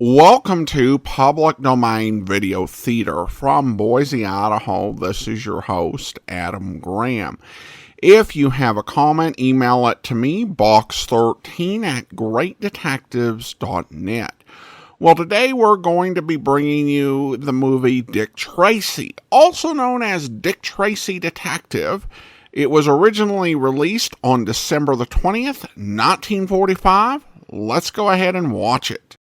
Welcome to Public Domain Video Theater from Boise, Idaho. This is your host, Adam Graham. If you have a comment, email it to me, box13@greatdetectives.net. Well, today we're going to be bringing you the movie Dick Tracy, also known as Dick Tracy Detective. It was originally released on December the 20th, 1945. Let's go ahead and watch it.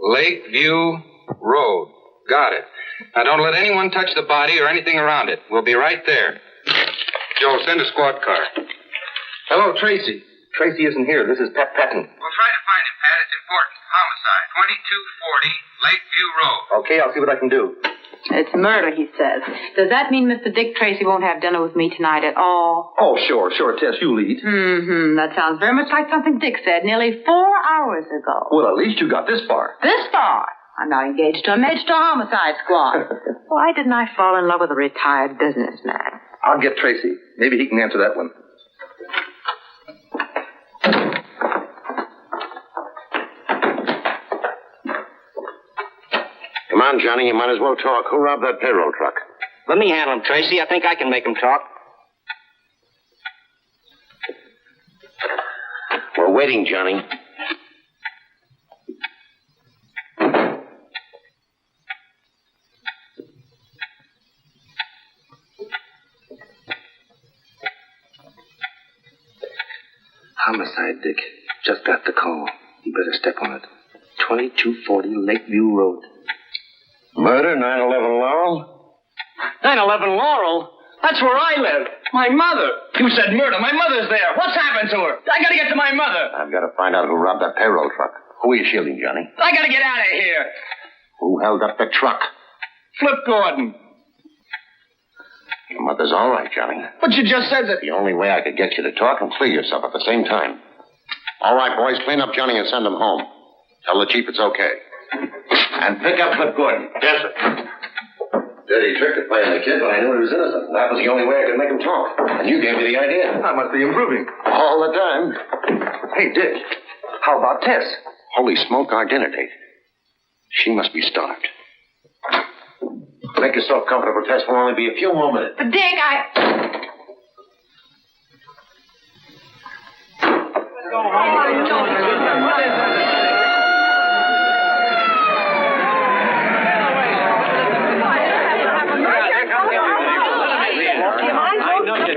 Lakeview Road. Got it. Now, don't let anyone touch the body or anything around it. We'll be right there. Joe, send a squad car. Hello, Tracy. Tracy isn't here. This is Pat Patton. We'll try to find him, Pat. It's important. Homicide. 2240 Lakeview Road. Okay, I'll see what I can do. It's murder, he says. Does that mean Mr. Dick Tracy won't have dinner with me tonight at all? Oh, sure. Tess, you lead. That sounds very much like something Dick said nearly 4 hours ago. Well, at least you got this far. This far? I'm now engaged to a Major homicide squad. Why didn't I fall in love with a retired businessman? I'll get Tracy. Maybe he can answer that one. Come on, Johnny, you might as well talk. Who robbed that payroll truck? Let me handle him, Tracy. I think I can make him talk. We're waiting, Johnny. Homicide, Dick. Just got the call. You better step on it. 2240 Lakeview Road. Murder, 911 Laurel? 911 Laurel? That's where I live. My mother. You said murder. My mother's there. What's happened to her? I gotta get to my mother. I've got to find out who robbed that payroll truck. Who are you shielding, Johnny? I gotta get out of here. Who held up the truck? Flip Gordon. Your mother's all right, Johnny. But you just said that... The only way I could get you to talk and clear yourself at the same time. All right, boys, clean up Johnny and send him home. Tell the chief it's okay. And pick up Flip Gordon. Yes, sir. Dirty trick to play on the kid, but I knew he was innocent. That was the only way I could make him talk. And you gave me the idea. I must be improving. All the time. Hey, Dick, how about Tess? Holy smoke, our dinner date. She must be starved. Make yourself comfortable, Tess. Will only be a few more minutes. But, Dick,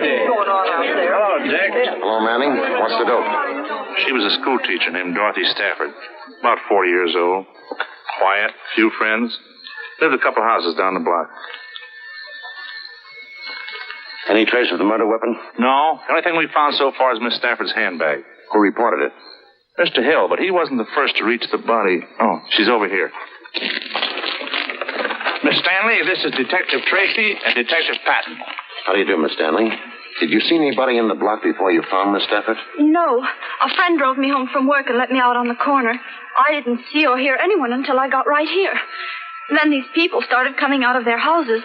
Hello, Dick. Hello, Manning. What's the dope? She was a school teacher named Dorothy Stafford. About 40 years old. Quiet, few friends. Lived a couple houses down the block. Any trace of the murder weapon? No. The only thing we found so far is Miss Stafford's handbag. Who reported it? Mr. Hill, but he wasn't the first to reach the body. Oh, she's over here. Miss Stanley, this is Detective Tracy and Detective Patton. How do you do, Miss Stanley? Did you see anybody in the block before you found Miss Stafford? No. A friend drove me home from work and let me out on the corner. I didn't see or hear anyone until I got right here. Then these people started coming out of their houses.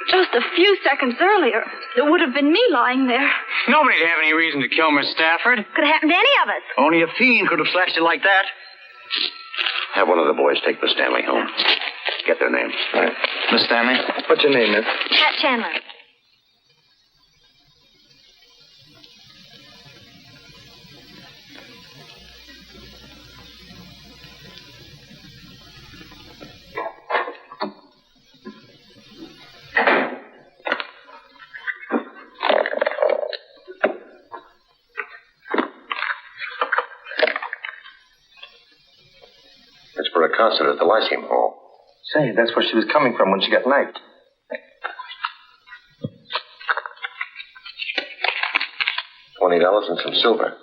Just a few seconds earlier, it would have been me lying there. Nobody'd have any reason to kill Miss Stafford. Could have happened to any of us. Only a fiend could have slashed it like that. Have one of the boys take Miss Stanley home. Get their names. Right. Miss Stanley, what's your name, miss? Pat Chandler. It's for a concert at the Lyceum Hall. Say, that's where she was coming from when she got knifed. $20 and some silver.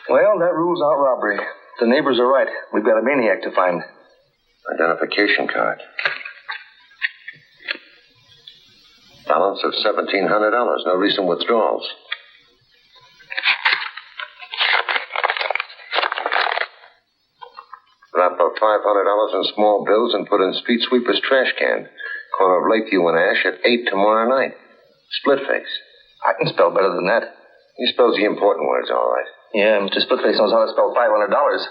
Well, that rules out robbery. The neighbors are right. We've got a maniac to find. Identification card. Balance of $1,700. No recent withdrawals. Wrap up $500 in small bills and put in street sweeper's trash can. Corner of Lakeview and Ash at 8 tomorrow night. Splitface. I can spell better than that. He spells the important words all right. Yeah, Mr. Splitface knows how to spell $500.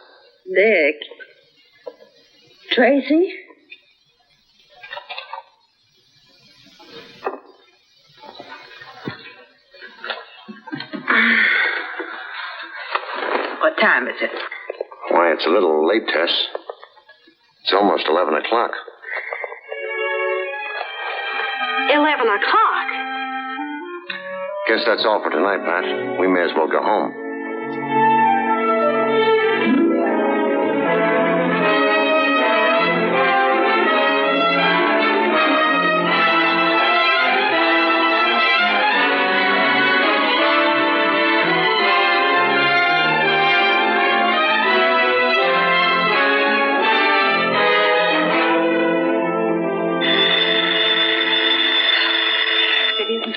Dick. Tracy? What time is it? Why, it's a little late, Tess. It's almost 11 o'clock. 11 o'clock. Guess that's all for tonight, Pat. We may as well go home.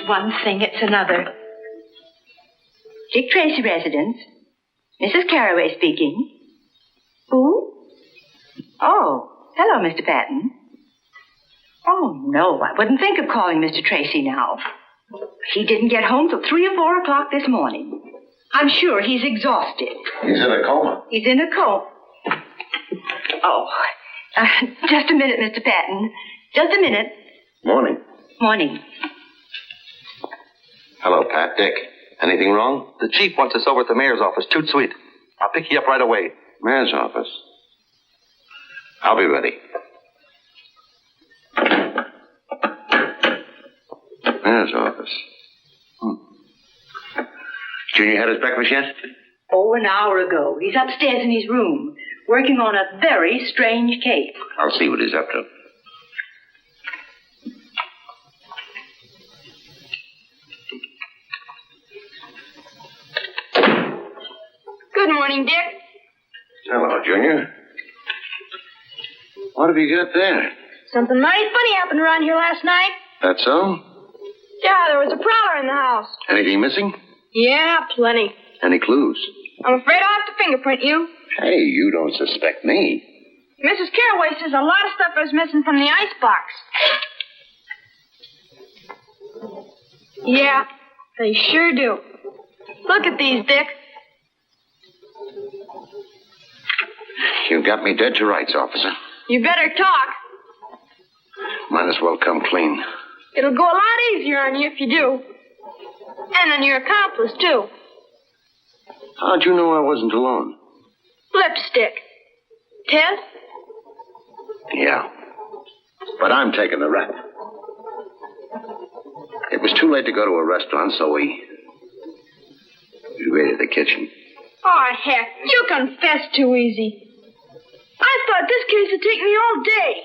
One thing, it's another. Dick Tracy residence. Mrs. Carraway speaking. Who? Oh, hello, Mr. Patton. Oh, no, I wouldn't think of calling Mr. Tracy now. He didn't get home till 3 or 4 o'clock this morning. I'm sure he's exhausted. He's in a coma. He's in a coma. Oh, just a minute, Mr. Patton. Just a minute. Morning. Morning. Hello, Pat. Dick. Anything wrong? The chief wants us over at the mayor's office. Toot sweet. I'll pick you up right away. Mayor's office. I'll be ready. Mayor's office. Junior had his breakfast yet? Oh, an hour ago. He's upstairs in his room, working on a very strange case. I'll see what he's up to. Good morning, Dick. Hello, Junior. What have you got there? Something mighty funny happened around here last night. That so? Yeah, there was a prowler in the house. Anything missing? Yeah, plenty. Any clues? I'm afraid I'll have to fingerprint you. Hey, you don't suspect me. Mrs. Caraway says a lot of stuff is missing from the icebox. Yeah, they sure do. Look at these, Dick. You got me dead to rights, officer. You better talk. Might as well come clean. It'll go a lot easier on you if you do. And on your accomplice, too. How'd you know I wasn't alone? Lipstick. Ted? Yeah. But I'm taking the rap. It was too late to go to a restaurant, so we raided the kitchen. Oh, heck, you confess too easy. I thought this case would take me all day.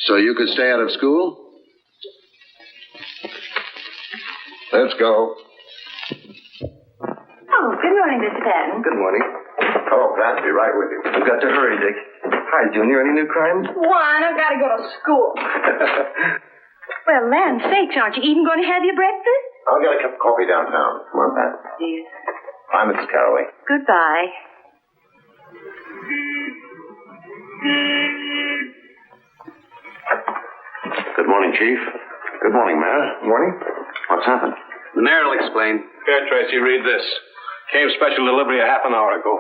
So you could stay out of school? Let's go. Oh, good morning, Mr. Patton. Good morning. Oh, Pat, be right with you. We've got to hurry, Dick. Hi, Junior. Any new crimes? One, I've got to go to school. Well, land sakes, aren't you even going to have your breakfast? I'll get a cup of coffee downtown. Come on, Pat. Yes. Bye, Mrs. Caraway. Goodbye. Good morning, Chief. Good morning, Mayor. Morning. What's happened? The mayor will explain. Here, Tracy, read this. Came special delivery a half an hour ago.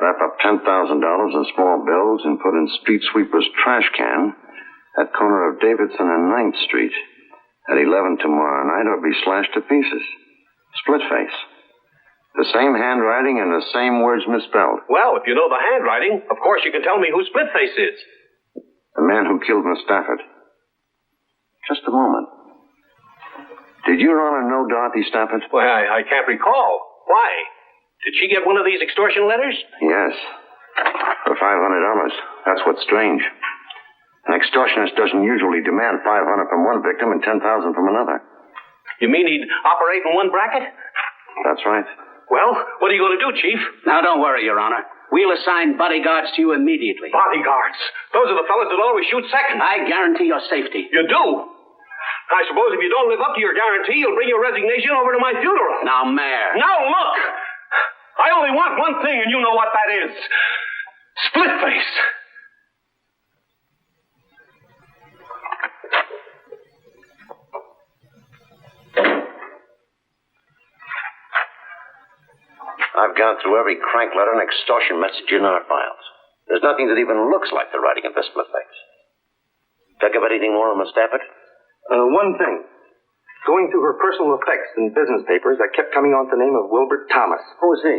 Wrap up $10,000 in small bills and put in street sweeper's trash can at corner of Davidson and 9th Street at 11 tomorrow night, or be slashed to pieces. Splitface. The same handwriting and the same words misspelled. Well, if you know the handwriting, of course you can tell me who Splitface is. The man who killed Miss Stafford. Just a moment. Did Your Honor know Dorothy Stafford? Well, I can't recall. Why? Did she get one of these extortion letters? Yes. For $500. That's what's strange. An extortionist doesn't usually demand $500 from one victim and $10,000 from another. You mean he'd operate in one bracket? That's right. Well, what are you going to do, Chief? Now, don't worry, Your Honor. We'll assign bodyguards to you immediately. Bodyguards. Those are the fellas that always shoot second. I guarantee your safety. You do? I suppose if you don't live up to your guarantee, you'll bring your resignation over to my funeral. Now, Mayor. Now, look! I only want one thing, and you know what that is. Splitface. I've gone through every crank letter and extortion message in our files. There's nothing that even looks like the writing of this Splitface. Think of anything more on Miss Stafford? One thing. Going through her personal effects and business papers, I kept coming on to the name of Wilbert Thomas. Who is he?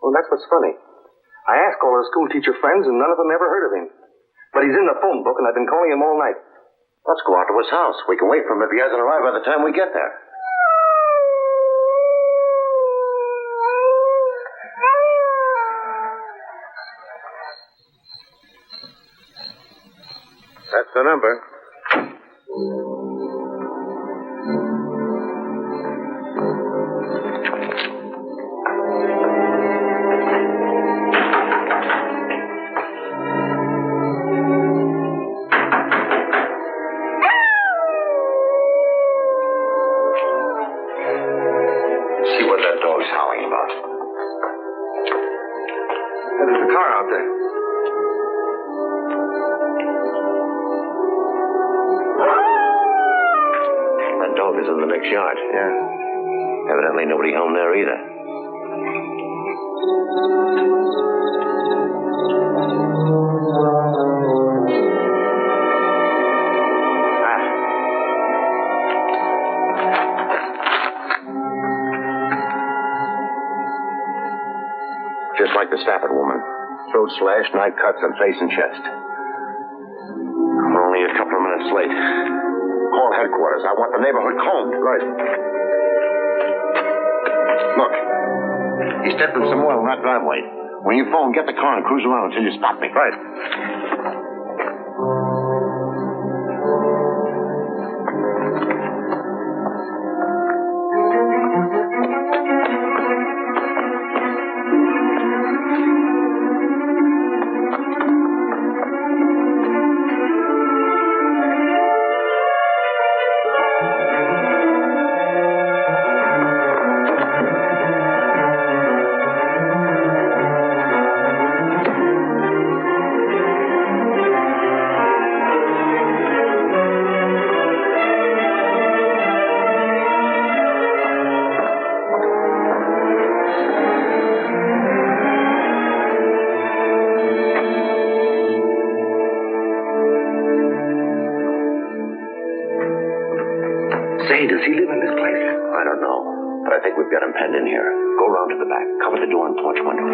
Well, that's what's funny. I asked all her school teacher friends, and none of them ever heard of him. But he's in the phone book, and I've been calling him all night. Let's go out to his house. We can wait for him if he hasn't arrived by the time we get there. That's the number. See what that dog's howling about. There's a car out there. That dog is in the next yard. Yeah. Evidently nobody home there either. Just like the Stafford woman. Throat slash, knife cuts on face and chest. Only a couple of minutes late. Call headquarters. I want the neighborhood combed. Right. Look. He stepped in some oil in that driveway. When you phone, get the car and cruise around until you spot me. Right. in here. Go around to the back. Cover the door and porch window.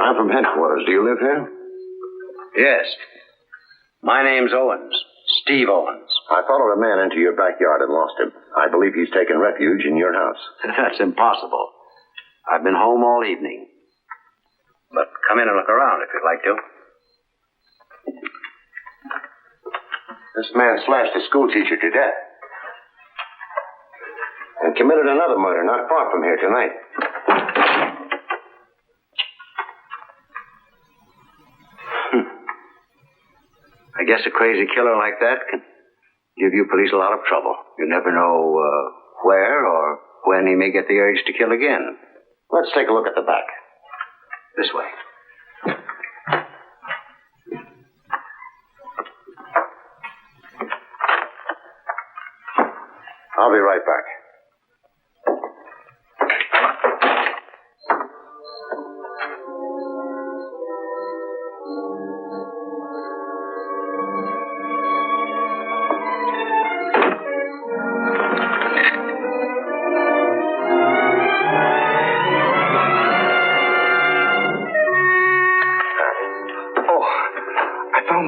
I'm from headquarters. Do you live here? Yes. My name's Owens. Steve Owens. I followed a man into your backyard and lost him. I believe he's taken refuge in your house. That's impossible. I've been home all evening. But come in and look around if you'd like to. This man slashed a schoolteacher to death. And committed another murder not far from here tonight. I guess a crazy killer like that can give you police a lot of trouble. You never know where or when he may get the urge to kill again. Let's take a look at the back. This way. I'll be right back.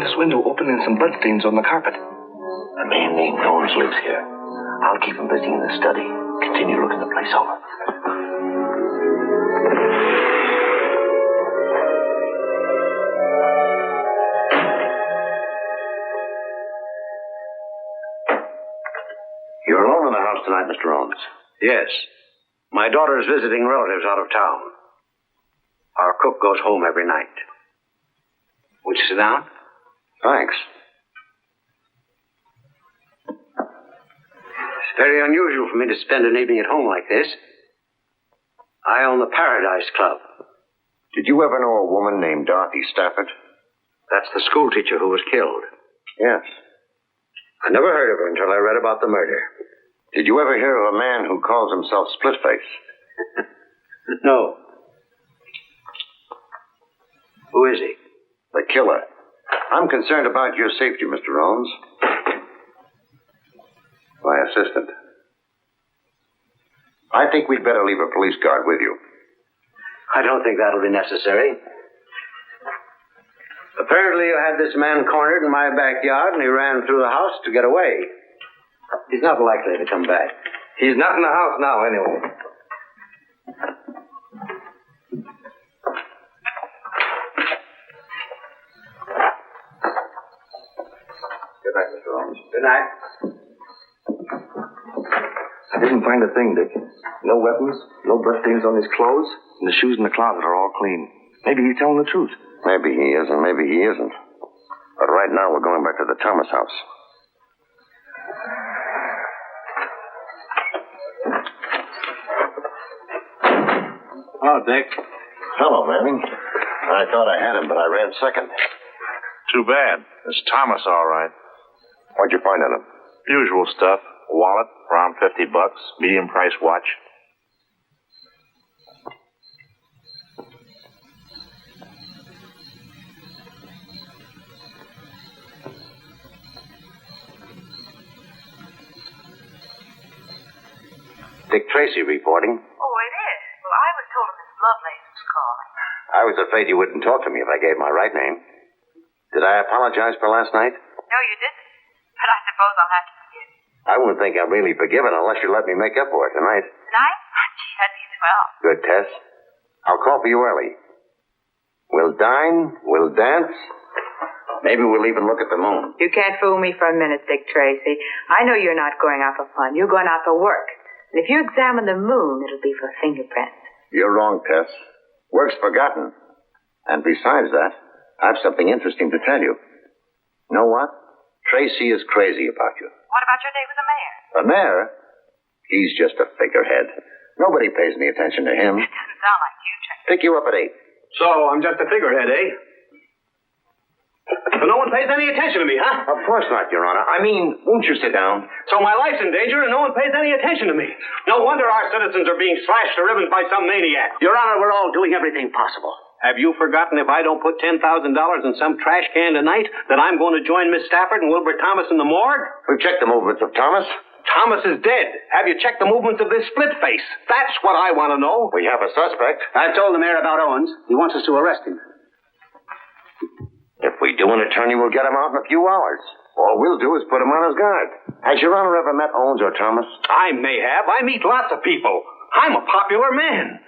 This window open and some bloodstains on the carpet. A man named Owens lives here. I'll keep him busy in the study. Continue looking the place over. You're alone in the house tonight, Mr. Owens. Yes. My daughter is visiting relatives out of town. Our cook goes home every night. Would you sit down? Thanks. It's very unusual for me to spend an evening at home like this. I own the Paradise Club. Did you ever know a woman named Dorothy Stafford? That's the schoolteacher who was killed. Yes. I never heard of her until I read about the murder. Did you ever hear of a man who calls himself Splitface? No. Who is he? The killer. I'm concerned about your safety, Mr. Owens. My assistant. I think we'd better leave a police guard with you. I don't think that'll be necessary. Apparently you had this man cornered in my backyard and he ran through the house to get away. He's not likely to come back. He's not in the house now, anyway. Good night, Mr. Owens. Good night. I didn't find a thing, Dick. No weapons, no bloodstains on his clothes, and the shoes in the closet are all clean. Maybe he's telling the truth. Maybe he is, and maybe he isn't. But right now, we're going back to the Thomas house. Hello, Dick. Hello, Manning. I thought I had him, but I ran second. Too bad. It's Thomas, all right. What'd you find on him? Usual stuff. A wallet, around $50, medium price watch. Dick Tracy reporting. Oh, it is? Well, I was told Miss Lovelace was calling. I was afraid you wouldn't talk to me if I gave my right name. Did I apologize for last night? No, you didn't. But I suppose I'll have to forgive you. I won't think I'm really forgiven unless you let me make up for it tonight. Tonight? Gee, that'd be swell. Good, Tess. I'll call for you early. We'll dine, we'll dance. Maybe we'll even look at the moon. You can't fool me for a minute, Dick Tracy. I know you're not going out for fun. You're going out for work. And if you examine the moon, it'll be for fingerprints. You're wrong, Tess. Work's forgotten. And besides that, I've something interesting to tell you. You know what? Tracy is crazy about you. What about your date with the mayor? The mayor? He's just a figurehead. Nobody pays any attention to him. It doesn't sound like you, Tracy. Pick you up at 8. So I'm just a figurehead, eh? So no one pays any attention to me, huh? Of course not, Your Honor. I mean, won't you sit down? So my life's in danger and no one pays any attention to me. No wonder our citizens are being slashed to ribbons by some maniac. Your Honor, we're all doing everything possible. Have you forgotten if I don't put $10,000 in some trash can tonight that I'm going to join Miss Stafford and Wilbur Thomas in the morgue? We've checked the movements of Thomas. Thomas is dead. Have you checked the movements of this splitface? That's what I want to know. We have a suspect. I've told the mayor about Owens. He wants us to arrest him. If we do, an attorney will get him out in a few hours. All we'll do is put him on his guard. Has Your Honor ever met Owens or Thomas? I may have. I meet lots of people. I'm a popular man.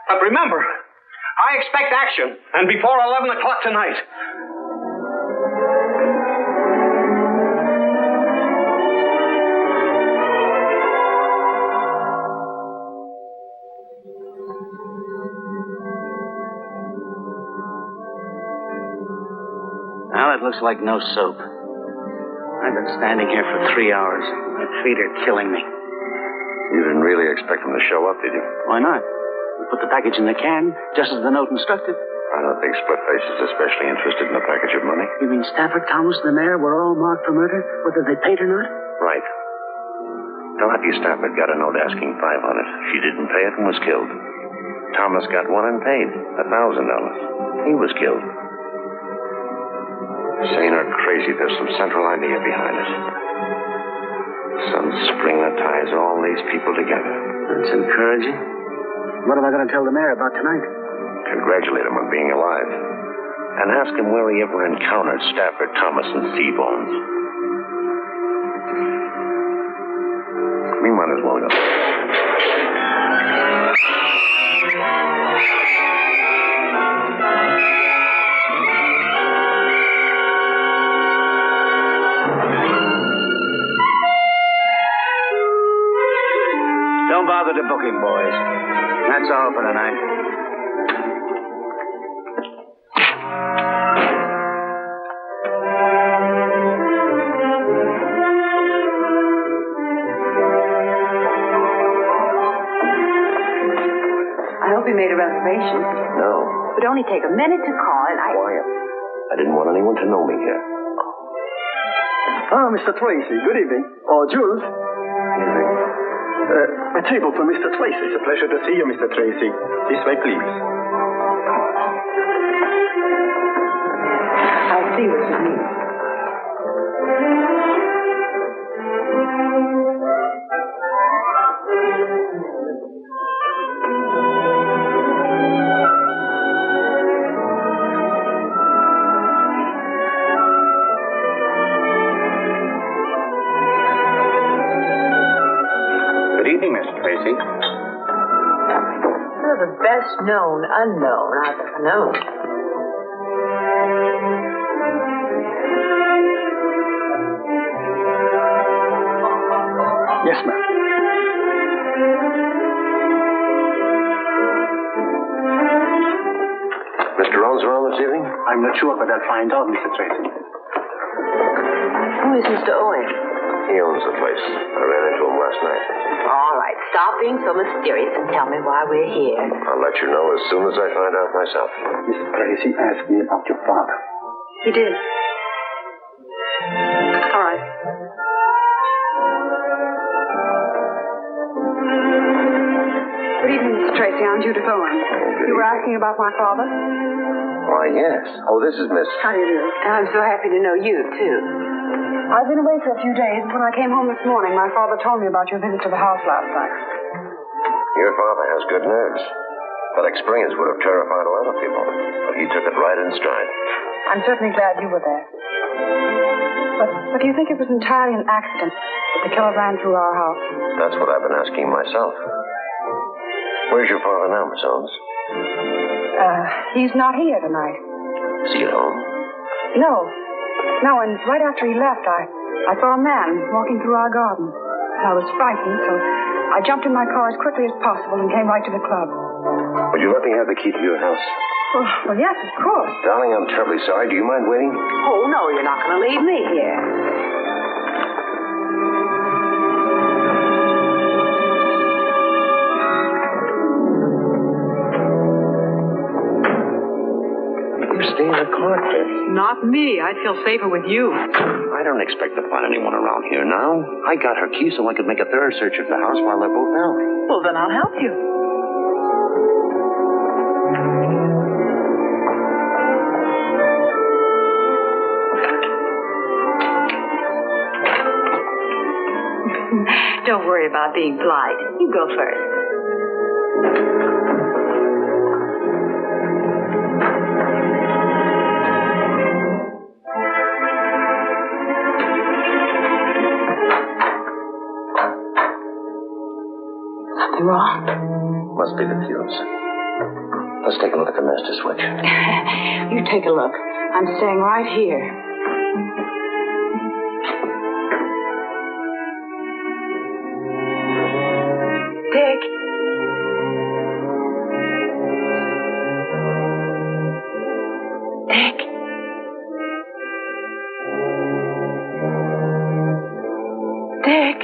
But remember, I expect action, and before 11 o'clock tonight. Well, it looks like no soap. I've been standing here for 3 hours. My feet are killing me. You didn't really expect him to show up, did you? Why not? We put the package in the can, just as the note instructed. I don't think Splitface is especially interested in a package of money. You mean Stafford, Thomas, and the mayor were all marked for murder, whether they paid or not? Right. Dorothy Stafford got a note asking $500. She didn't pay it and was killed. Thomas got one and paid $1,000. He was killed. Sane or crazy, there's some central idea behind it. Some spring that ties all these people together. That's encouraging. What am I going to tell the mayor about tonight? Congratulate him on being alive. And ask him where he ever encountered Stafford, Thomas, and Seabones. We might as well go. Don't bother to book him, boys. That's all for tonight. I hope you made a reservation. No. It would only take a minute to call, and Quiet. I didn't want anyone to know me here. Ah, Mr. Tracy. Good evening. Oh, Jules. Evening. A table for Mr. Tracy. It's a pleasure to see you, Mr. Tracy. This way, please. I'll see what you need. Good evening, Mr. Tracy. You're the best known unknown I've ever known. Yes, ma'am. Mr. Owens around this evening? I'm not sure, but I'll find out, Mr. Tracy. Who is Mr. Owen? He owns the place. I ran into him last night. All right, stop being so mysterious and tell me why we're here. I'll let you know as soon as I find out myself. Mr. Tracy asked me about your father. He did. All right. Good evening, Mr. Tracy. I'm Judith Owen. You were asking about my father? Why, yes. Oh, this is Miss... How do you do? And I'm so happy to know you, too. I've been away for a few days, and when I came home this morning, my father told me about your visit to the house last night. Your father has good nerves. That experience would have terrified a lot of people, but he took it right in stride. I'm certainly glad you were there. But do you think it was entirely an accident that the killer ran through our house? That's what I've been asking myself. Where's your father now, Miss Owens? He's not here tonight. Is he at home? No, and right after he left, I saw a man walking through our garden. I was frightened, so I jumped in my car as quickly as possible and came right to the club. Would you let me have the key to your house? Well, yes, of course. Darling, I'm terribly sorry. Do you mind waiting? Oh, no, you're not going to leave me here. You stay in the car, Chris. Not me. I'd feel safer with you. I don't expect to find anyone around here now. I got her key so I could make a thorough search of the house while they're both out. Well, then I'll help you. Don't worry about being polite. You go first. Something wrong. Must be the fuse. Let's take a look at the master switch. You take a look. I'm staying right here. Dick. Dick. Dick.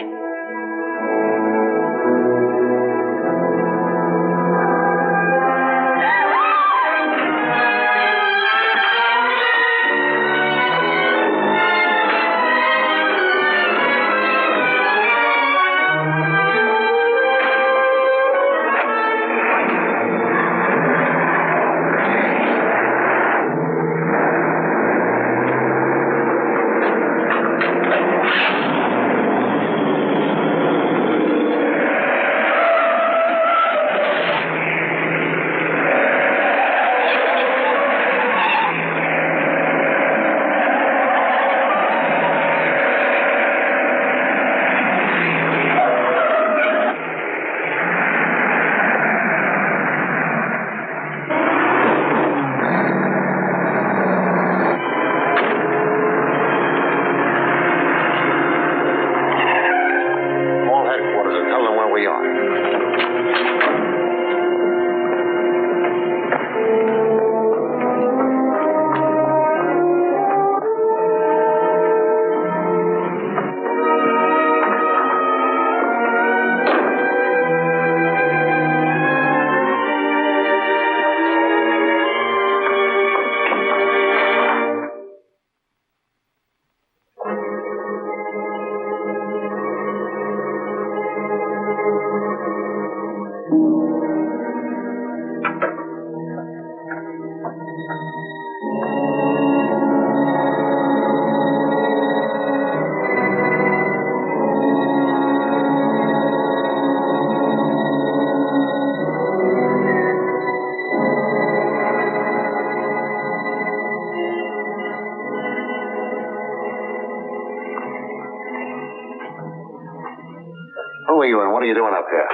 Who are you and what are you doing up here?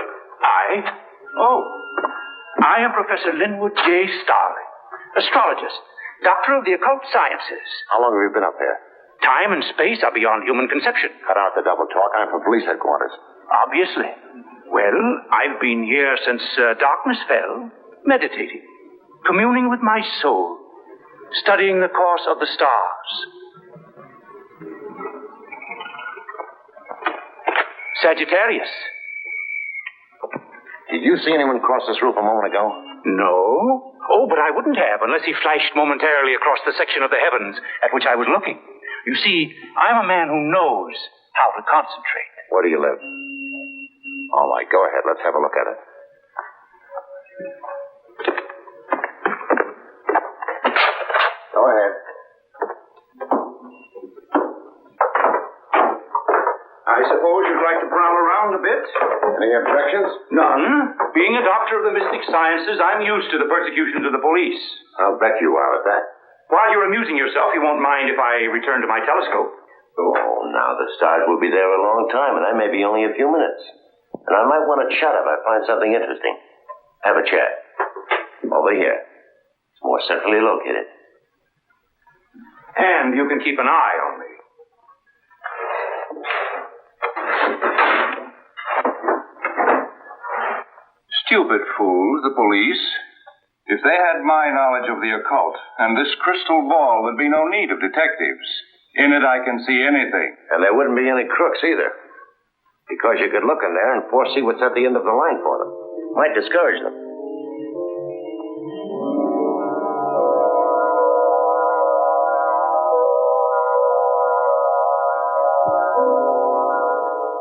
I am Professor Linwood J. Starling, astrologist, doctor of the occult sciences. How long have you been up here? Time and space are beyond human conception. Cut out the double talk. I'm from police headquarters. Obviously. Well, I've been here since darkness fell, meditating, communing with my soul, studying the course of the stars. Sagittarius. Did you see anyone cross this roof a moment ago? No. Oh, but I wouldn't have unless he flashed momentarily across the section of the heavens at which I was looking. You see, I'm a man who knows how to concentrate. Where do you live? All right, go ahead. Let's have a look at it. Go ahead. I suppose you'd like to prowl around a bit? Any objections? None. Being a doctor of the mystic sciences, I'm used to the persecutions of the police. I'll bet you are at that. While you're amusing yourself, you won't mind if I return to my telescope. Oh, now the stars will be there a long time, and I may be only a few minutes. And I might want to chat if I find something interesting. Have a chat. Over here. It's more centrally located. And you can keep an eye on me. Stupid fools, the police. If they had my knowledge of the occult and this crystal ball, there'd be no need of detectives. In it, I can see anything. And there wouldn't be any crooks either. Because you could look in there and foresee what's at the end of the line for them. Might discourage them.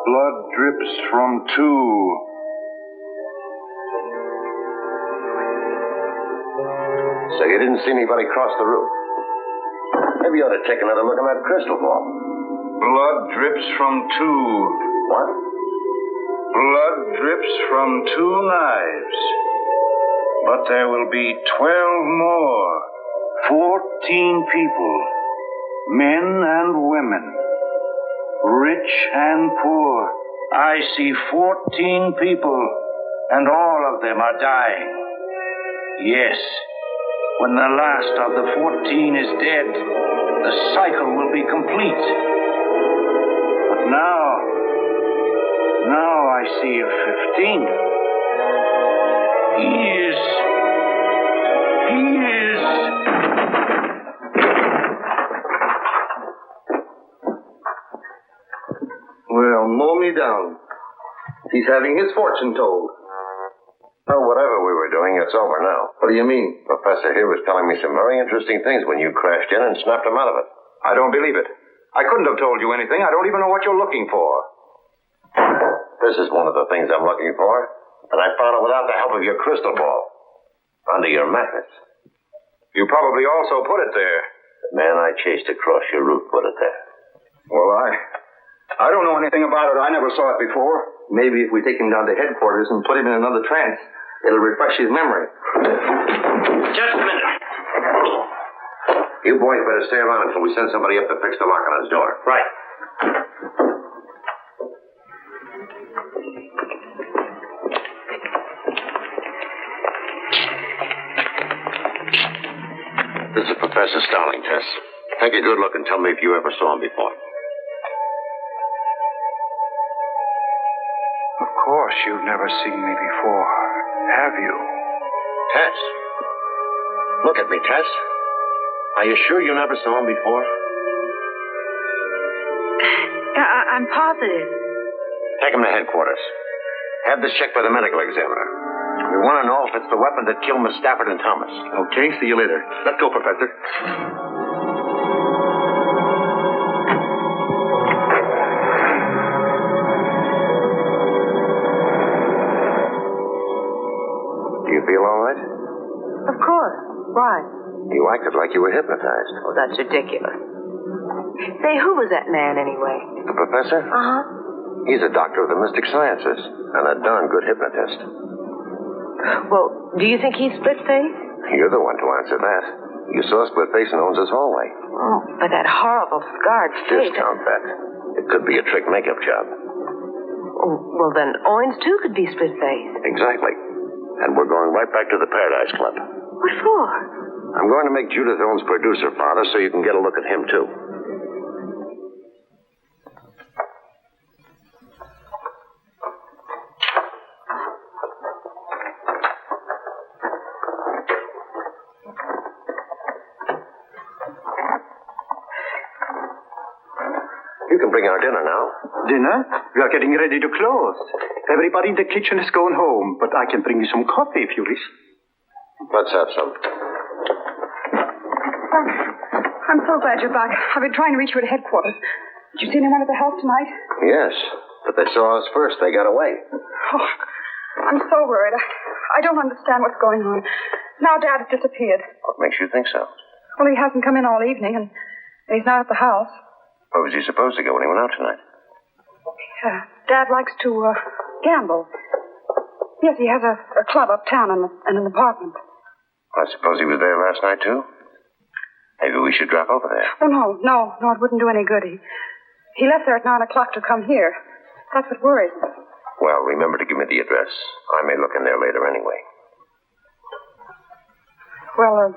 Blood drips from two. So you didn't see anybody cross the roof. Maybe you ought to take another look at that crystal ball. Blood drips from two. What? Blood drips from 2 knives. But there will be 12 more. 14 people. Men and women. Rich and poor. I see 14 people, and all of them are dying. Yes. When the last of the 14 is dead, the cycle will be complete. But now I see a 15th. He is. Well, mow me down. He's having his fortune told. Oh, whatever we were doing, it's over now. What do you mean? Professor here was telling me some very interesting things when you crashed in and snapped him out of it. I don't believe it. I couldn't have told you anything. I don't even know what you're looking for. This is one of the things I'm looking for, and I found it without the help of your crystal ball. Under your mattress. You probably also put it there. The man I chased across your route put it there. Well, I don't know anything about it. I never saw it before. Maybe if we take him down to headquarters and put him in another trance, it'll refresh his memory. Just a minute. You boys better stay around until we send somebody up to fix the lock on his door. Right. This is Professor Starling, Tess. Take a good look and tell me if you ever saw him before. Of course, you've never seen me before, have you? Tess. Look at me, Tess. Are you sure you never saw him before? I'm positive. Take him to headquarters. Have this checked by the medical examiner. We want to know if it's the weapon that killed Miss Stafford and Thomas. Okay, see you later. Let's go, Professor. Do you feel all right? Of course. Why? You acted like you were hypnotized. Oh, that's ridiculous. Say, who was that man anyway? The professor? Uh-huh. He's a doctor of the mystic sciences and a darn good hypnotist. Well, do you think he's split-face? You're the one to answer that. You saw Splitface in Owens' hallway. Oh, but that horrible scarred face. Discount that. It could be a trick makeup job. Oh, well, then Owens, too, could be split-face. Exactly. And we're going right back to the Paradise Club. What for? I'm going to make Judith Owens producer, Father, so you can get a look at him, too. You can bring our dinner now. Dinner? We are getting ready to close. Everybody in the kitchen is going home, but I can bring you some coffee if you wish. Let's have some. I'm so glad you're back. I've been trying to reach you at headquarters. Did you see anyone at the house tonight? Yes, but they saw us first. They got away. Oh, I'm so worried. I don't understand what's going on. Now Dad has disappeared. What makes you think so? Well, he hasn't come in all evening, and he's not at the house. Where was he supposed to go when he went out tonight? Dad likes to gamble. Yes, he has a club uptown and an apartment. I suppose he was there last night, too? Maybe we should drop over there. Oh, no, it wouldn't do any good. He left there at 9 o'clock to come here. That's what worries me. Well, remember to give me the address. I may look in there later anyway. Well,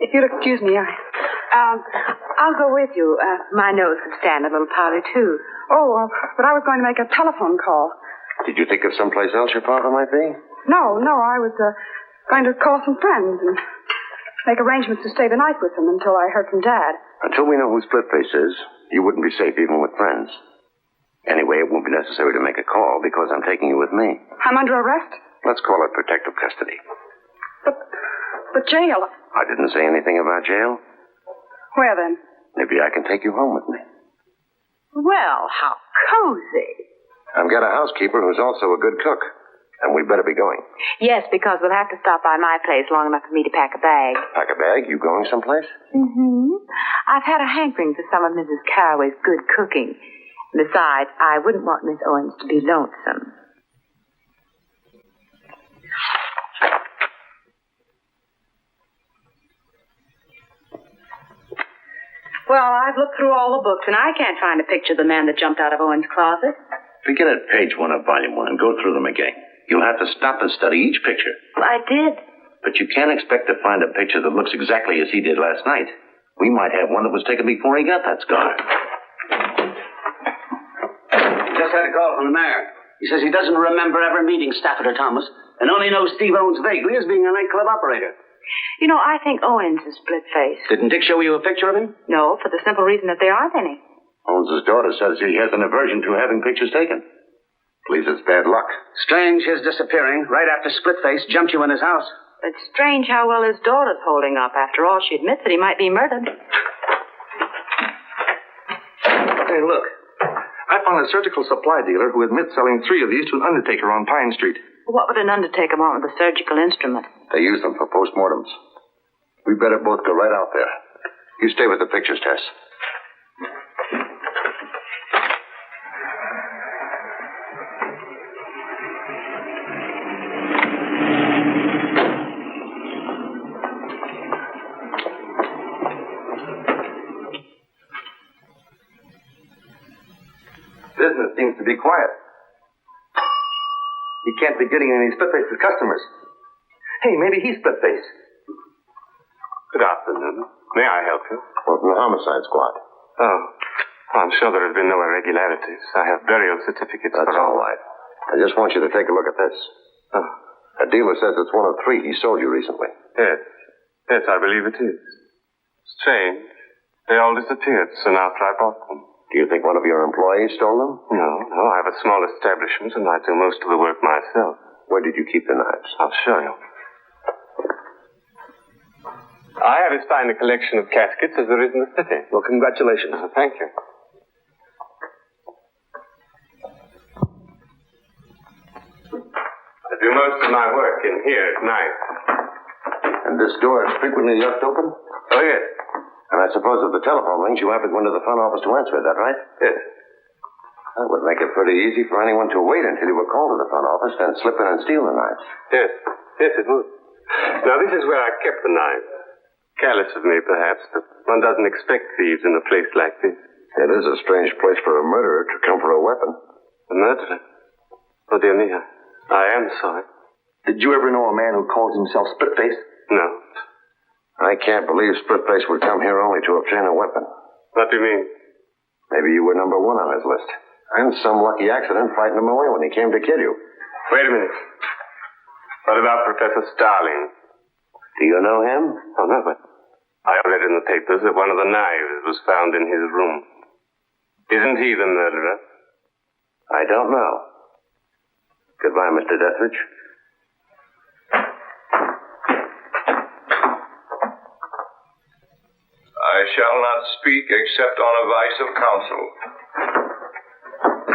if you'll excuse me, I'll go with you. My nose could stand a little powder, too. Oh, but I was going to make a telephone call. Did you think of someplace else your father might be? No, I was going to call some friends and make arrangements to stay the night with them until I heard from Dad. Until we know who Splitface is, you wouldn't be safe even with friends. Anyway, it won't be necessary to make a call because I'm taking you with me. I'm under arrest? Let's call it protective custody. But jail? I didn't say anything about jail. Where then? Maybe I can take you home with me. Well, how cozy. I've got a housekeeper who's also a good cook. And we better be going. Yes, because we'll have to stop by my place long enough for me to pack a bag. Pack a bag? You going someplace? Mm-hmm. I've had a hankering for some of Mrs. Carraway's good cooking. Besides, I wouldn't want Miss Owens to be lonesome. Well, I've looked through all the books, and I can't find a picture of the man that jumped out of Owen's closet. Begin at page 1 of volume 1 and go through them again. You'll have to stop and study each picture. Well, I did. But you can't expect to find a picture that looks exactly as he did last night. We might have one that was taken before he got that scar. Just had a call from the mayor. He says he doesn't remember ever meeting Stafford or Thomas, and only knows Steve Owens vaguely as being a nightclub operator. You know, I think Owens is split-faced. Didn't Dick show you a picture of him? No, for the simple reason that there aren't any. Owens' daughter says he has an aversion to having pictures taken. Believes it's bad luck. Strange his disappearing right after Splitface jumped you in his house. It's strange how well his daughter's holding up. After all, she admits that he might be murdered. Hey, look. I found a surgical supply dealer who admits selling 3 of these to an undertaker on Pine Street. What would an undertaker want with a surgical instrument? They use them for postmortems. We better both go right out there. You stay with the pictures, Tess. Business seems to be quiet. He can't be getting any Splitface's customers. Hey, maybe he's Splitface. Good afternoon. May I help you? Well, from the homicide squad. Oh, I'm sure there have been no irregularities. I have burial certificates. That's all right. I just want you to take a look at this. Oh. A dealer says it's one of 3 he sold you recently. Yes. Yes, I believe it is. Strange. They all disappeared soon after I bought them. Do you think one of your employees stole them? No. I have a small establishment and I do most of the work myself. Where did you keep the knives? I'll show you. I have as fine a collection of caskets as there is in the city. Well, congratulations. Thank you. I do most of my work in here at night. And this door is frequently left open? Oh, yes. And I suppose if the telephone rings, you have to go into the front office to answer it, that right? Yes. That would make it pretty easy for anyone to wait until you were called to the front office, then slip in and steal the knives. Yes. Yes, it would. Now, this is where I kept the knives. Careless of me, perhaps, but one doesn't expect thieves in a place like this. It is a strange place for a murderer to come for a weapon. A murderer? Oh, dear me, I am sorry. Did you ever know a man who calls himself Splitface? No. I can't believe Splitface would come here only to obtain a weapon. What do you mean? Maybe you were number 1 on his list. And some lucky accident frightened him away when he came to kill you. Wait a minute. What about Professor Starling? Do you know him? Oh, no, but I read in the papers that one of the knives was found in his room. Isn't he the murderer? I don't know. Goodbye, Mr. Dethridge. I shall not speak except on advice of counsel.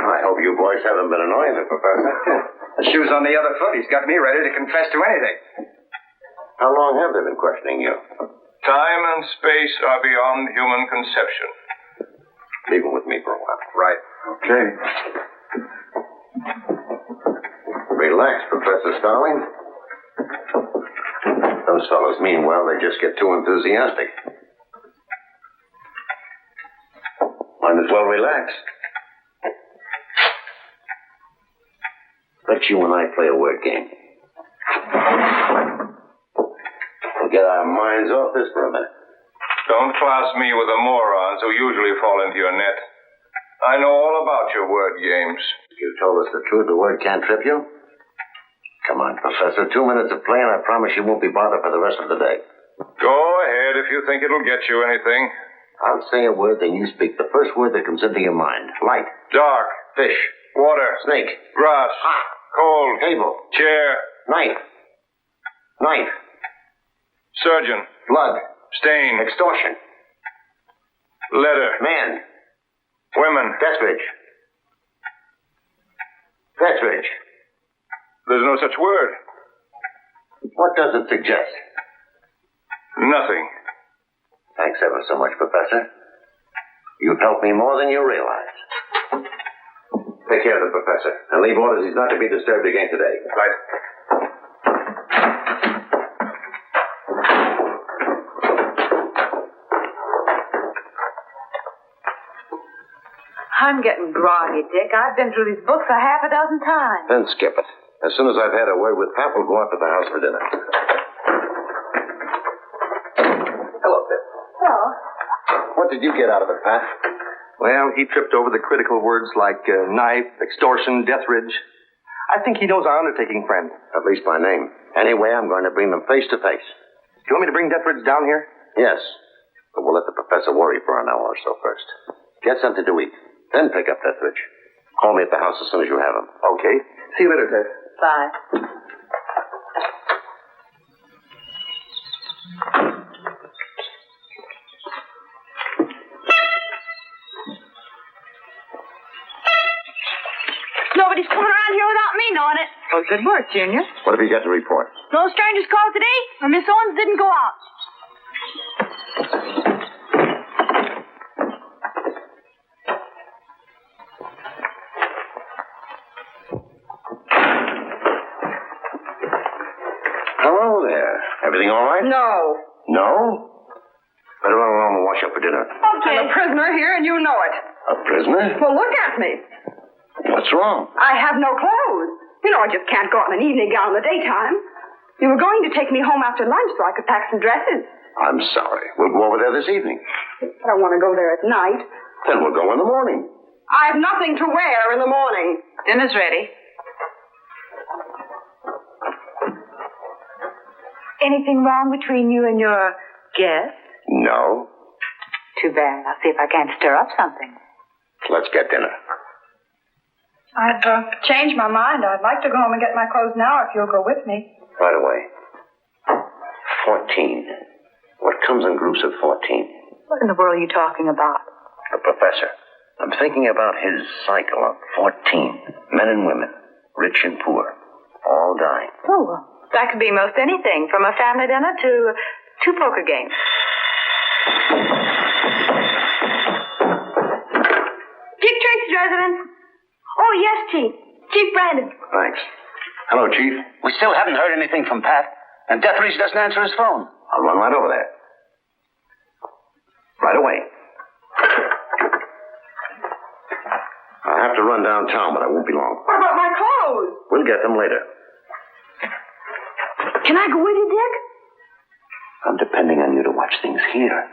I hope you boys haven't been annoying the professor. The shoe's on the other foot. He's got me ready to confess to anything. How long have they been questioning you? Time and space are beyond human conception. Leave him with me for a while. Right. Okay. Relax, Professor Starling. Those fellows mean well. They just get too enthusiastic. Might as well relax. Let you and I play a word game. We'll get our minds off this for a minute. Don't class me with the morons who usually fall into your net. I know all about your word games. You told us the truth, the word can't trip you? Come on, Professor. 2 minutes of play, and I promise you won't be bothered for the rest of the day. Go ahead if you think it'll get you anything. I'll say a word, then you speak the first word that comes into your mind. Light. Dark. Fish. Water. Snake. Grass. Hot. Cold. Table. Chair. Knife. Knife. Surgeon. Blood. Stain. Extortion. Letter. Man. Women. Dethridge. Dethridge. There's no such word. What does it suggest? Nothing. Thanks ever so much, Professor. You've helped me more than you realize. Take care of the professor. And leave orders he's not to be disturbed again today. Right. I'm getting groggy, Dick. I've been through these books a half a dozen times. Then skip it. As soon as I've had a word with Pat, we'll go out to the house for dinner. Hello, Pip. Hello. What did you get out of it, Pat? Well, he tripped over the critical words like knife, extortion, death ridge. I think he knows our undertaking friend. At least by name. Anyway, I'm going to bring them face to face. Do you want me to bring Deathridge down here? Yes. But we'll let the professor worry for an hour or so first. Get something to eat. Then pick up Deathridge. Call me at the house as soon as you have him. Okay. See you later, Ted. Bye. Nobody's coming around here without me knowing it. Well, good work, Junior. What have you got to report? No strangers called today, or Miss Owens didn't go out. Hello there. Everything all right? No. No? Better run along and wash up for dinner. Okay. I'm a prisoner here, and you know it. A prisoner? Well, look at me. What's wrong? I have no clothes. You know, I just can't go out in an evening gown in the daytime. You were going to take me home after lunch so I could pack some dresses. I'm sorry. We'll go over there this evening. I don't want to go there at night. Then we'll go in the morning. I have nothing to wear in the morning. Dinner's ready. Anything wrong between you and your guest? No. Too bad. I'll see if I can't stir up something. Let's get dinner. I've changed my mind. I'd like to go home and get my clothes now if you'll go with me. Right away. 14. What comes in groups of 14? What in the world are you talking about? The professor. I'm thinking about his cycle of 14. Men and women. Rich and poor. All dying. Oh, well, that could be most anything, from a family dinner to 2 poker games. Dick Tracy's residence. Oh, yes, Chief. Chief Brandon. Thanks. Hello, Chief. We still haven't heard anything from Pat, and Deathridge doesn't answer his phone. I'll run right over there. Right away. I'll have to run downtown, but I won't be long. What about my clothes? We'll get them later. Can I go with you, Dick? I'm depending on you to watch things here.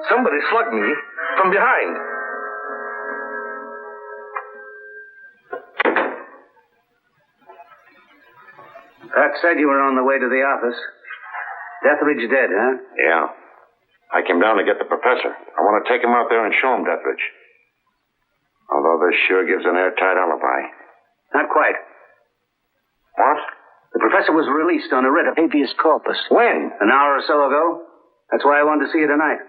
Somebody slugged me from behind. Pat said you were on the way to the office. Deathridge dead, huh? Yeah. I came down to get the professor. I want to take him out there and show him Deathridge. Although this sure gives an airtight alibi. Not quite. What? The professor was released on a writ of habeas corpus. When? An hour or so ago. That's why I wanted to see you tonight.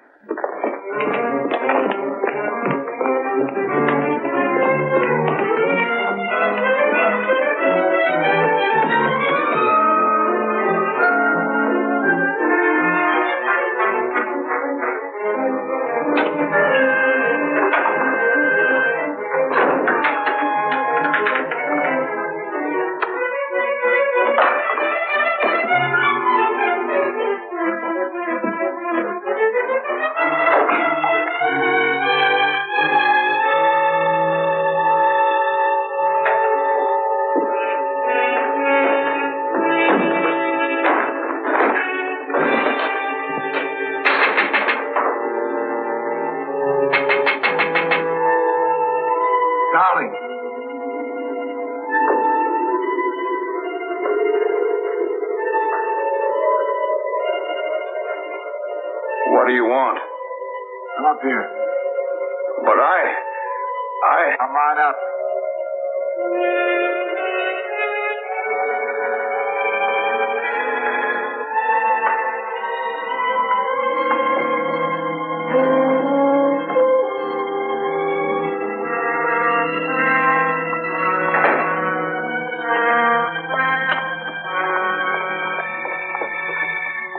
Darling. What do you want? Come up here. But Come on up.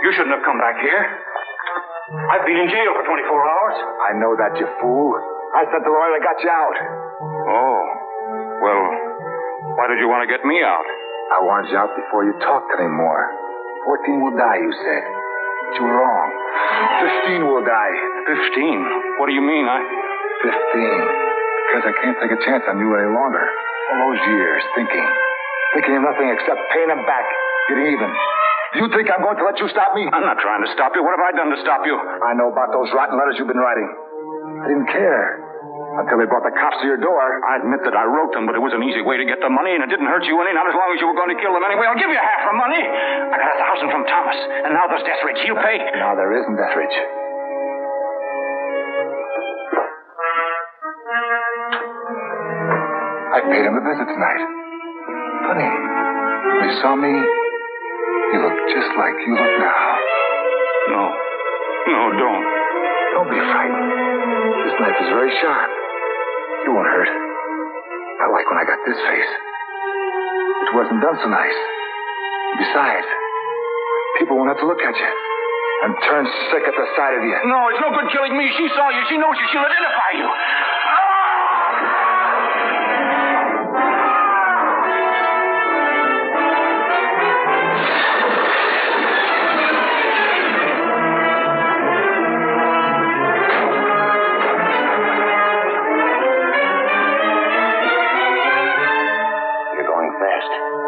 You shouldn't have come back here. I've been in jail for 24 hours. I know that, you fool. I sent the lawyer that got you out. Oh. Well, why did you want to get me out? I wanted you out before you talked anymore. 14 will die, you said. But you were wrong. 15 will die. 15? What do you mean? 15. Because I can't take a chance on you any longer. All those years thinking of nothing except paying them back, getting even. Do you think I'm going to let you stop me? I'm not trying to stop you. What have I done to stop you? I know about those rotten letters you've been writing. I didn't care. Until they brought the cops to your door. I admit that I wrote them, but it was an easy way to get the money, and it didn't hurt you any, not as long as you were going to kill them anyway. I'll give you half the money. I got $1,000 from Thomas, and now there's Deathridge. He'll pay. No, there isn't Deathridge. I paid him a visit tonight. Funny. When he saw me, he looked just like you look now. No. No, don't. Don't be frightened. This knife is very sharp. You won't hurt. I like when I got this face. It wasn't done so nice. Besides, people won't have to look at you and turn sick at the sight of you. No, it's no good killing me. She saw you. She knows you. She'll identify you.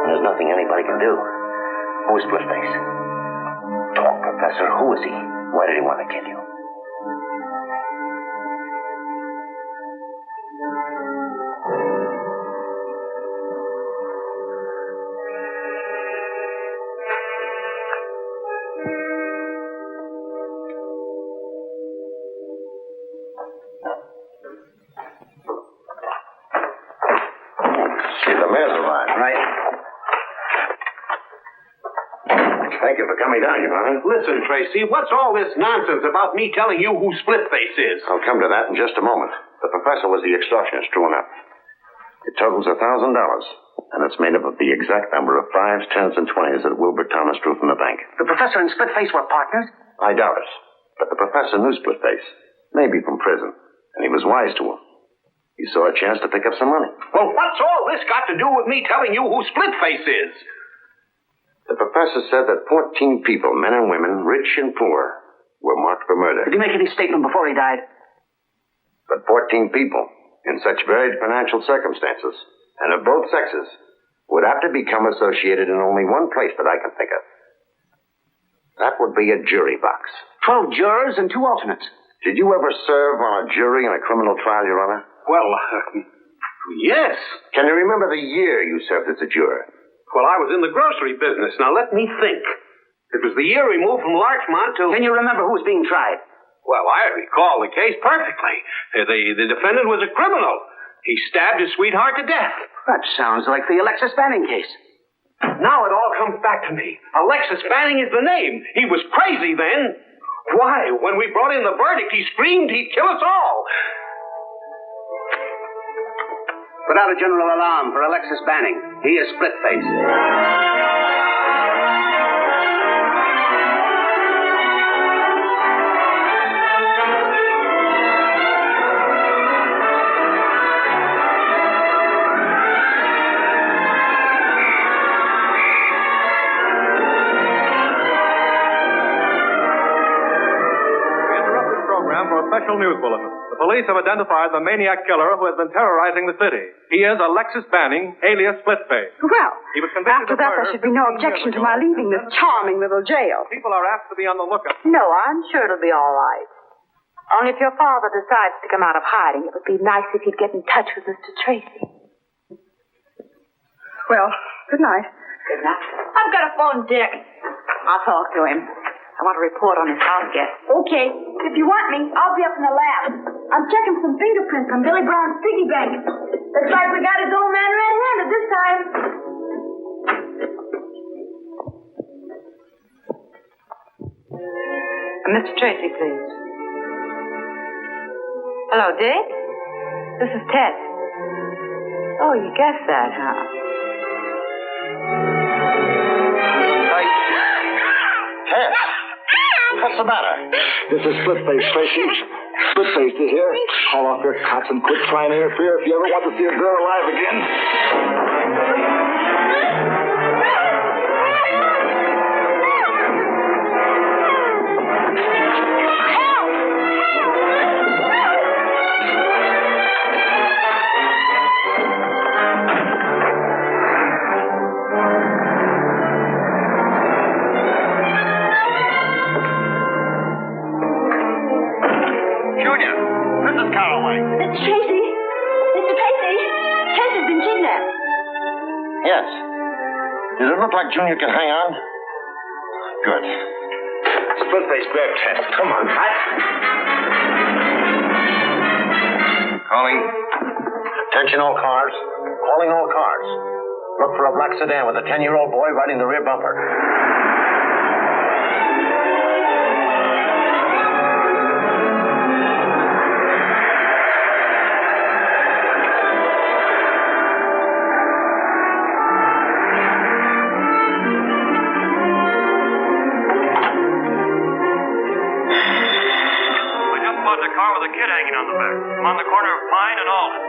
There's nothing anybody can do. Who is Splitface? Talk, Professor. Who is he? Why did he want to kill you? See, the mayor's arrived. Right. Thank you for coming down, Your Honor. Listen, Tracy, what's all this nonsense about me telling you who Splitface is? I'll come to that in just a moment. The professor was the extortionist, true enough. It totals $1,000, and it's made up of the exact number of 5s, 10s, and 20s that Wilbur Thomas drew from the bank. The professor and Splitface were partners? I doubt it. But the professor knew Splitface, maybe from prison, and he was wise to him. He saw a chance to pick up some money. Well, what's all this got to do with me telling you who Splitface is? The professor said that 14 people, men and women, rich and poor, were marked for murder. Did he make any statement before he died? But 14 people, in such varied financial circumstances, and of both sexes, would have to become associated in only one place that I can think of. That would be a jury box. 12 jurors and 2 alternates. Did you ever serve on a jury in a criminal trial, Your Honor? Well, yes. Can you remember the year you served as a juror? Well, I was in the grocery business. Now, let me think. It was the year we moved from Larchmont to... Can you remember who was being tried? Well, I recall the case perfectly. The defendant was a criminal. He stabbed his sweetheart to death. That sounds like the Alexis Banning case. Now it all comes back to me. Alexis Banning is the name. He was crazy then. Why, when we brought in the verdict, he screamed he'd kill us all. Put out a general alarm for Alexis Banning. He is Splitface. Special news bulletin. The police have identified the maniac killer who has been terrorizing the city. He is Alexis Banning, alias Splitface. Well, He was convicted after of that, murder there should be no 15 objection years to ago. my leaving this charming little jail. People are asked to be on the lookout. No, I'm sure it'll be all right. Only if your father decides to come out of hiding, it would be nice if he'd get in touch with Mr. Tracy. Well, good night. Good night. I've got to phone Dick. I'll talk to him. I want a report on his house guest. Okay. If you want me, I'll be up in the lab. I'm checking some fingerprints on Billy Brown's piggy bank. Looks like we got his old man red-handed this time. Mr. Tracy, please. Hello, Dick? This is Ted. Oh, you guessed that, huh? Ted! What's the matter? This is Splitface, Tracy. Splitface is here. Call off your cots and quit trying to interfere if you ever want to see a girl alive again. It's Tracy. Mr. Tracy. Tracy's been kidnapped. Yes. Does it look like Junior can hang on? Good. Splitface, grab Ted. Come on, Pat. Calling. Attention all cars. Calling all cars. Look for a black sedan with a 10-year-old boy riding the rear bumper. A car with a kid hanging on the back. I'm on the corner of Pine and Alden.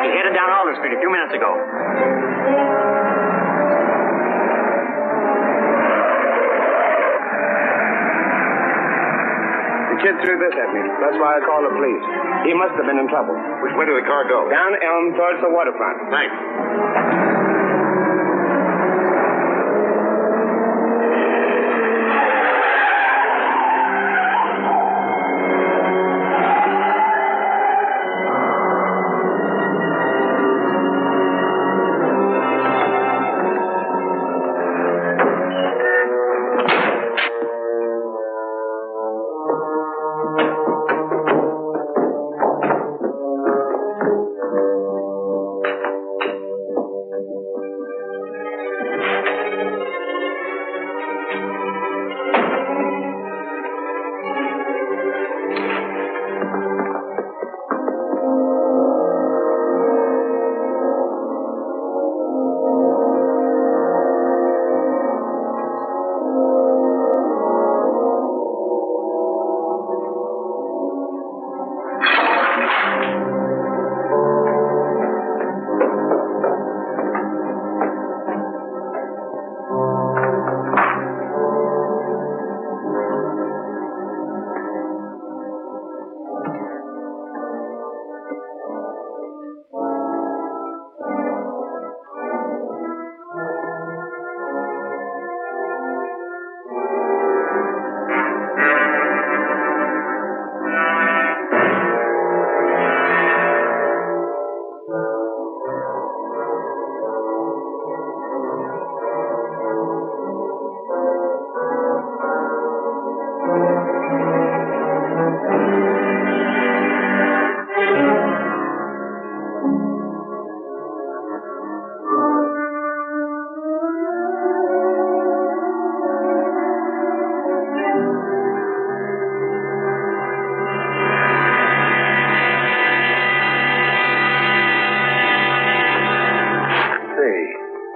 He headed down Alden Street a few minutes ago. The kid threw this at me. That's why I called the police. He must have been in trouble. Which way did the car go? Down Elm towards the waterfront. Thanks.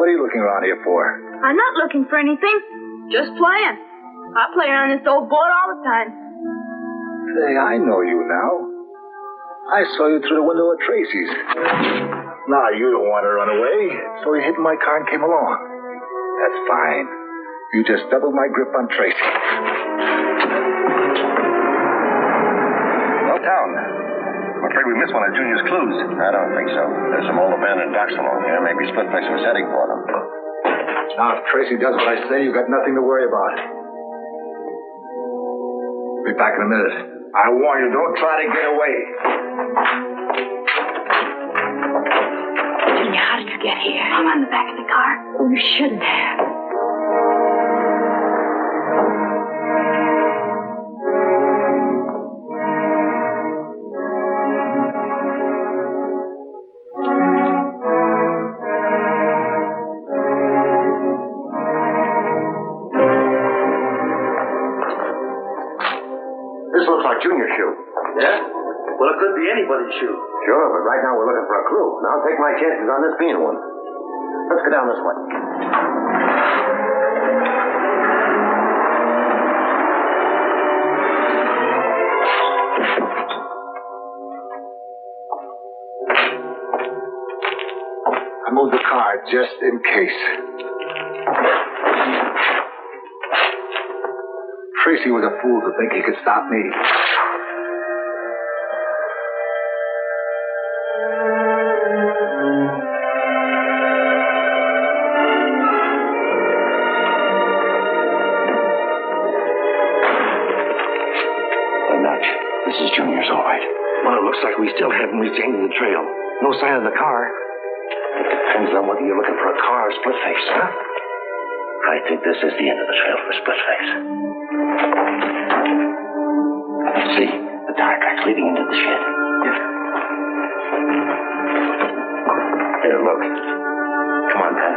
What are you looking around here for? I'm not looking for anything. Just playing. I play around this old boat all the time. Say, I know you now. I saw you through the window at Tracy's. Now, you don't want to run away, so you hit my car and came along. That's fine. You just doubled my grip on Tracy. we miss one of Junior's clues. I don't think so. There's some old abandoned docks along here. Maybe Splitface was heading for them. Now, if Tracy does what I say, you've got nothing to worry about. Be back in a minute. I warn you, don't try to get away. Junior, how did you get here? I'm on the back of the car. Oh, you shouldn't have. This looks like Junior's shoe. Yeah? Well, it could be anybody's shoe. Sure, but right now we're looking for a clue. And I'll take my chances on this being one. Let's go down this way. I moved the car just in case. Tracy was a fool to think he could stop me. This is Junior's, all right. Well, it looks like we still haven't reached the end of the trail. No sign of the car. It depends on whether you're looking for a car or Splitface, huh? I think this is the end of the trail for Splitface. See, the tire tracks leading into the shed. Here, look. Come on, Pat.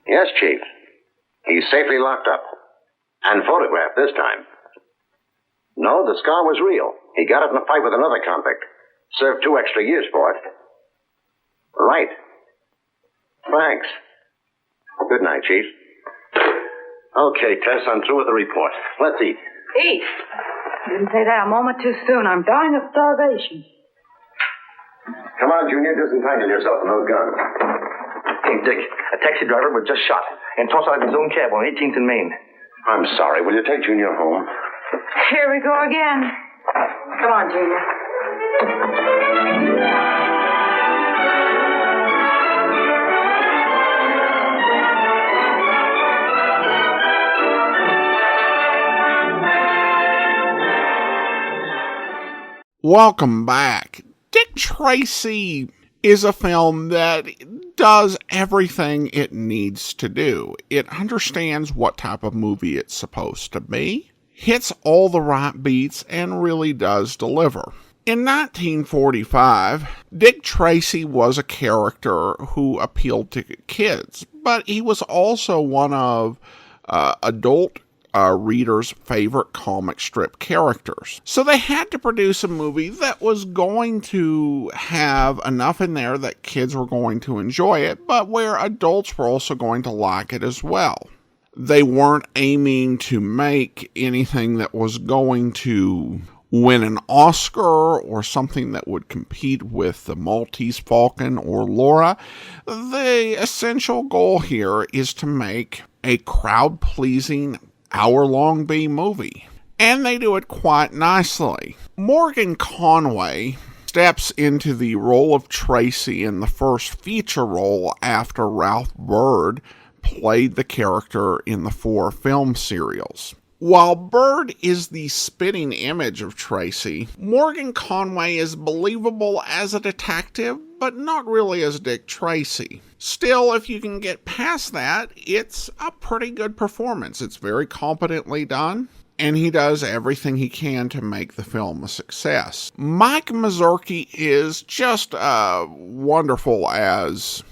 Yes, Chief. He's safely locked up. And photographed this time. No, the scar was real. He got it in a fight with another convict. Served 2 extra years for it. Right. Thanks. Good night, Chief. Okay, Tess, I'm through with the report. Let's eat. Eat? You didn't say that a moment too soon. I'm dying of starvation. Come on, Junior. Disentangle yourself from those guns. Hey, Dick, a taxi driver was just shot and tossed out of his own cab on 18th and Main. I'm sorry. Will you take Junior home? Here we go again. Come on, Junior. Welcome back. Dick Tracy is a film that does everything it needs to do. It understands what type of movie it's supposed to be, hits all the right beats, and really does deliver. In 1945, Dick Tracy was a character who appealed to kids, but he was also one of adult readers' favorite comic strip characters. So they had to produce a movie that was going to have enough in there that kids were going to enjoy it, but where adults were also going to like it as well. They weren't aiming to make anything that was going to win an Oscar or something that would compete with the Maltese Falcon or Laura. The essential goal here is to make a crowd-pleasing hour-long B movie. And they do it quite nicely. Morgan Conway steps into the role of Tracy in the first feature role after Ralph Byrd played the character in the 4 film serials. While Byrd is the spitting image of Tracy, Morgan Conway is believable as a detective, but not really as Dick Tracy. Still, if you can get past that, it's a pretty good performance. It's very competently done, and he does everything he can to make the film a success. Mike Mazurki is just wonderful as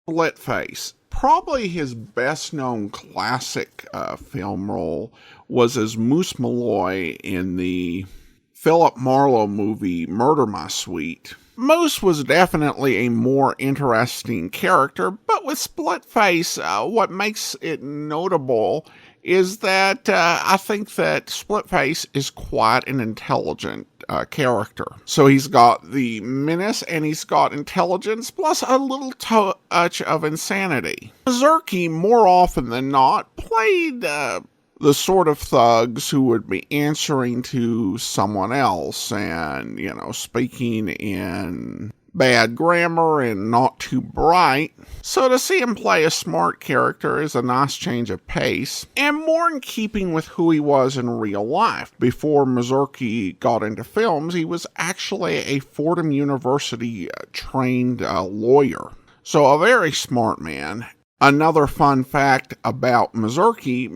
Splitface. Probably his best-known classic film role was as Moose Malloy in the Philip Marlowe movie Murder My Sweet. Moose was definitely a more interesting character, but with Splitface, what makes it notable is that I think that Splitface is quite an intelligent character. So he's got the menace and he's got intelligence plus a little touch of insanity. Mazurki, more often than not, played the sort of thugs who would be answering to someone else and, speaking in bad grammar and not too bright. So to see him play a smart character is a nice change of pace and more in keeping with who he was in real life. Before Mazurki got into films, he was actually a Fordham University trained lawyer. So a very smart man. Another fun fact about Mazurki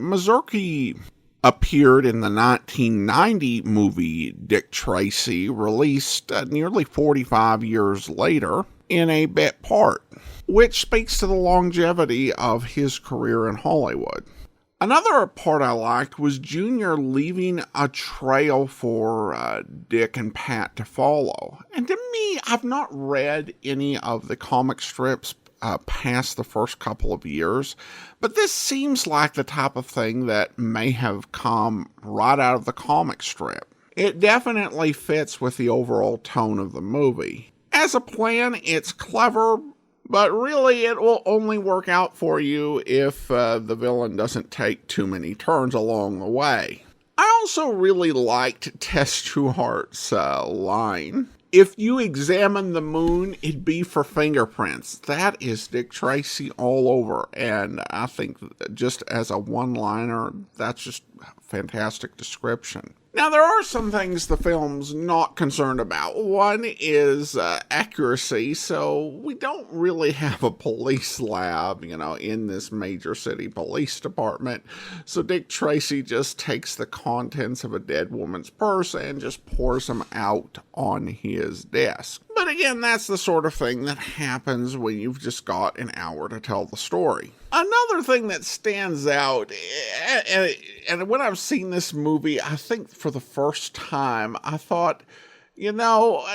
appeared in the 1990 movie Dick Tracy, released nearly 45 years later, in a bit part, which speaks to the longevity of his career in Hollywood. Another part I liked was Junior leaving a trail for Dick and Pat to follow. And to me, I've not read any of the comic strips past the first couple of years, but this seems like the type of thing that may have come right out of the comic strip. It definitely fits with the overall tone of the movie. As a plan, it's clever, but really it will only work out for you if the villain doesn't take too many turns along the way. I also really liked Tess Trueheart's line. If you examine the moon, it'd be for fingerprints. That is Dick Tracy all over. And I think just as a one-liner, that's just a fantastic description. Now, there are some things the film's not concerned about. One is accuracy, so we don't really have a police lab, in this major city police department. So Dick Tracy just takes the contents of a dead woman's purse and just pours them out on his desk. But again, that's the sort of thing that happens when you've just got an hour to tell the story. Another thing that stands out, and when I've seen this movie, I think for the first time, I thought, no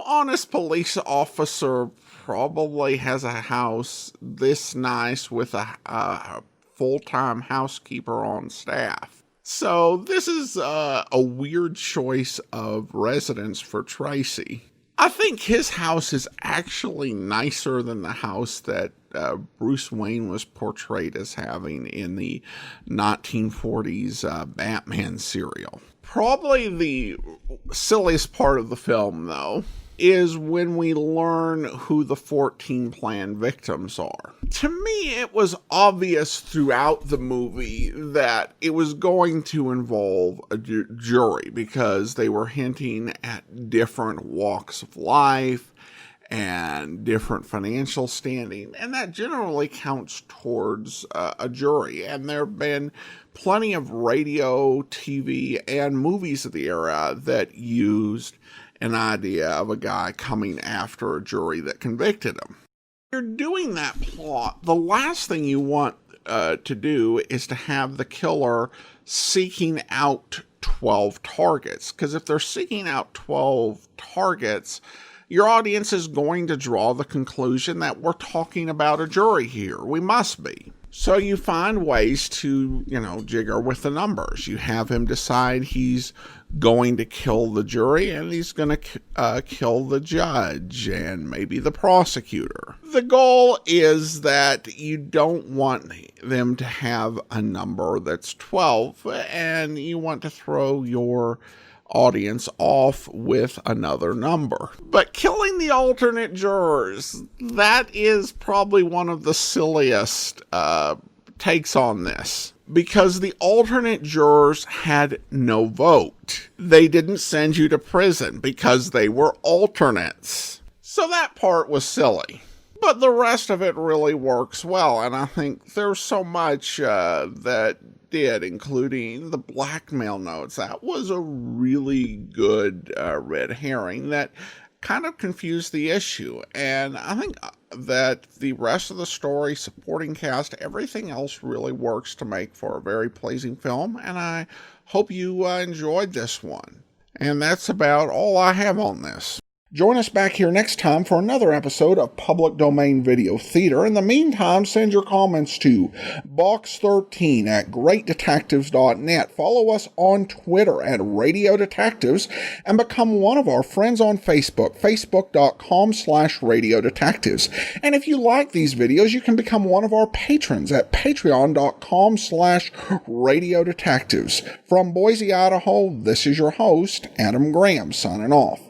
honest police officer probably has a house this nice with a full-time housekeeper on staff. So this is a weird choice of residence for Tracy. I think his house is actually nicer than the house that Bruce Wayne was portrayed as having in the 1940s Batman serial. Probably the silliest part of the film, though, is when we learn who the 14 planned victims are. To me, it was obvious throughout the movie that it was going to involve a jury because they were hinting at different walks of life and different financial standing, and that generally counts towards a jury. And there have been plenty of radio, TV, and movies of the era that used an idea of a guy coming after a jury that convicted him. If you're doing that plot, the last thing you want to do is to have the killer seeking out 12 targets, because if they're seeking out 12 targets, your audience is going to draw the conclusion that we're talking about a jury here. We must be. So you find ways to, jigger with the numbers. You have him decide he's going to kill the jury and he's going to kill the judge and maybe the prosecutor. The goal is that you don't want them to have a number that's 12, and you want to throw your audience off with another number. But killing the alternate jurors, that is probably one of the silliest takes on this, because the alternate jurors had no vote. They didn't send you to prison because they were alternates. So that part was silly. But the rest of it really works well, and I think there's so much that did, including the blackmail notes. That was a really good red herring that kind of confused the issue. And I think that the rest of the story, supporting cast, everything else really works to make for a very pleasing film, and I hope you enjoyed this one. And that's about all I have on this. Join us back here next time for another episode of Public Domain Video Theater. In the meantime, send your comments to box13@greatdetectives.net. Follow us on Twitter at Radio Detectives and become one of our friends on Facebook, facebook.com/Radio Detectives. And if you like these videos, you can become one of our patrons at patreon.com/Radio Detectives. From Boise, Idaho, this is your host, Adam Graham, signing off.